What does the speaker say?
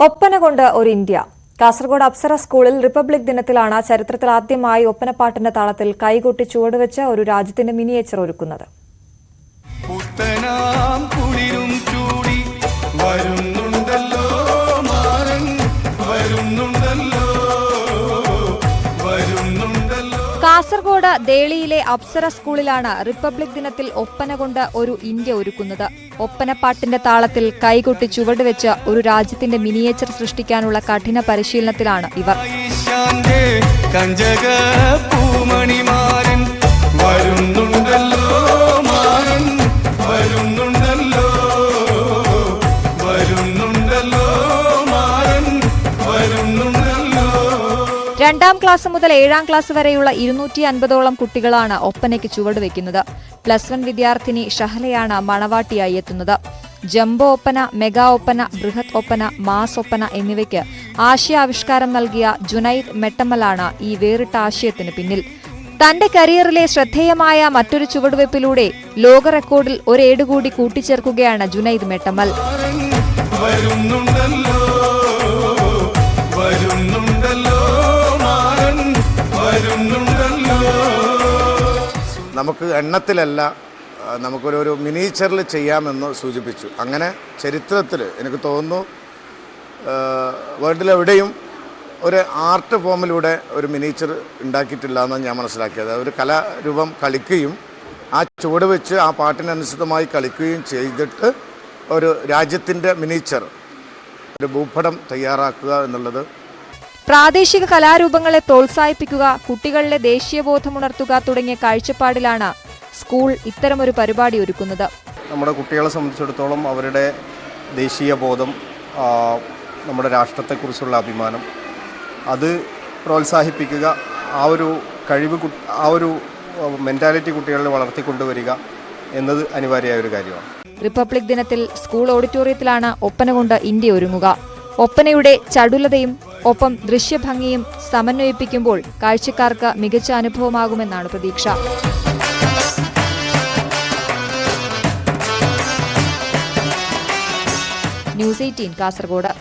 ഒപ്പന കൊണ്ട് ഒരു ഇന്ത്യ. കാസർഗോഡ് അപ്സര സ്കൂളിൽ റിപ്പബ്ലിക് ദിനത്തിലാണ് ചരിത്രത്തിൽ ആദ്യമായി ഒപ്പനപ്പാട്ടിന്റെ താളത്തിൽ കൈകൊട്ടി ചുവടുവെച്ച് ഒരു രാജ്യത്തിന്റെ മിനിയേച്ചർ ഒരുക്കുന്നത്. കാസർഗോഡ് ദേളിയിലെ അപ്സര സ്കൂളിലാണ് റിപ്പബ്ലിക് ദിനത്തിൽ ഒപ്പന കൊണ്ട് ഒരു ഇന്ത്യ ഒരുക്കുന്നത്. ഒപ്പനപ്പാട്ടിന്റെ താളത്തിൽ കൈകൊട്ടി ചുവടുവെച്ച് ഒരു രാജ്യത്തിന്റെ മിനിയേച്ചർ സൃഷ്ടിക്കാനുള്ള കഠിന പരിശീലനത്തിലാണ് ഇവർ. രണ്ടാം ക്ലാസ് മുതൽ 7ാം ക്ലാസ് വരെയുള്ള 250ഓളം കുട്ടികളാണ് ഒപ്പനയ്ക്ക് ചുവടുവെക്കുന്നത്. +1 വിദ്യാർത്ഥിനി ഷഹലയാണ് മണവാട്ടിയായി എത്തുന്നത്. ജംബോ ഒപ്പന, മെഗാ ഒപ്പന, ബൃഹത് ഒപ്പന, മാസ് ഒപ്പന എന്നിവയ്ക്ക് ആശയാവിഷ്കാരം നൽകിയ ജുനൈദ് മെട്ടമ്മലാണ് ഈ വേറിട്ട ആശയത്തിന് പിന്നിൽ. തന്റെ കരിയറിലെ ശ്രദ്ധേയമായ മറ്റൊരു ചുവടുവെപ്പിലൂടെ ലോക റെക്കോർഡിൽ ഒരേടുകൂടി കൂട്ടിച്ചേർക്കുകയാണ് ജുനൈദ് മെട്ടമ്മൽ. നമുക്ക് എണ്ണത്തിലല്ല, നമുക്കൊരു മിനിയേച്ചറിൽ ചെയ്യാമെന്ന് സൂചിപ്പിച്ചു. അങ്ങനെ ചരിത്രത്തിൽ എനിക്ക് തോന്നുന്നു വേൾഡിലെവിടെയും ഒരു ആർട്ട് ഫോമിലൂടെ ഒരു മിനിയേച്ചർ ഉണ്ടാക്കിയിട്ടില്ല എന്നാണ് ഞാൻ മനസ്സിലാക്കിയത്. ഒരു കലാരൂപം കളിക്കുകയും ആ ചുവട് വെച്ച് ആ പാട്ടിനനുസൃതമായി കളിക്കുകയും ചെയ്തിട്ട് ഒരു രാജ്യത്തിൻ്റെ മിനിയേച്ചർ, ഒരു ഭൂപടം തയ്യാറാക്കുക എന്നുള്ളത്. പ്രാദേശിക കലാരൂപങ്ങളെ പ്രോത്സാഹിപ്പിക്കുക, കുട്ടികളിലെ ദേശീയബോധമുണർത്തുക തുടങ്ങിയ കാഴ്ചപ്പാടിലാണ് സ്കൂൾ ഇത്തരമൊരു പരിപാടി ഒരുക്കുന്നത്. നമ്മുടെ കുട്ടികളെ സംബന്ധിച്ചിടത്തോളം അവരുടെ ദേശീയ ബോധം, നമ്മുടെ രാഷ്ട്രത്തെക്കുറിച്ചുള്ള അഭിമാനം, അത് പ്രോത്സാഹിപ്പിക്കുക, ആ ഒരു കഴിവ്, ആ ഒരു മെൻറ്റാലിറ്റി കുട്ടികളിൽ വളർത്തിക്കൊണ്ടുവരിക എന്നത് അനിവാര്യമായ ഒരു കാര്യമാണ്. റിപ്പബ്ലിക് ദിനത്തിൽ സ്കൂൾ ഓഡിറ്റോറിയത്തിലാണ് ഒപ്പന കൊണ്ട് ഇന്ത്യ ഒരുങ്ങുക. ഒപ്പനയുടെ ചടുലതയും ഒപ്പം ദൃശ്യഭംഗിയും സമന്വയിപ്പിക്കുമ്പോൾ കാഴ്ചക്കാർക്ക് മികച്ച അനുഭവമാകുമെന്നാണ് പ്രതീക്ഷ. ന്യൂസ് 18 കാസർഗോഡ്.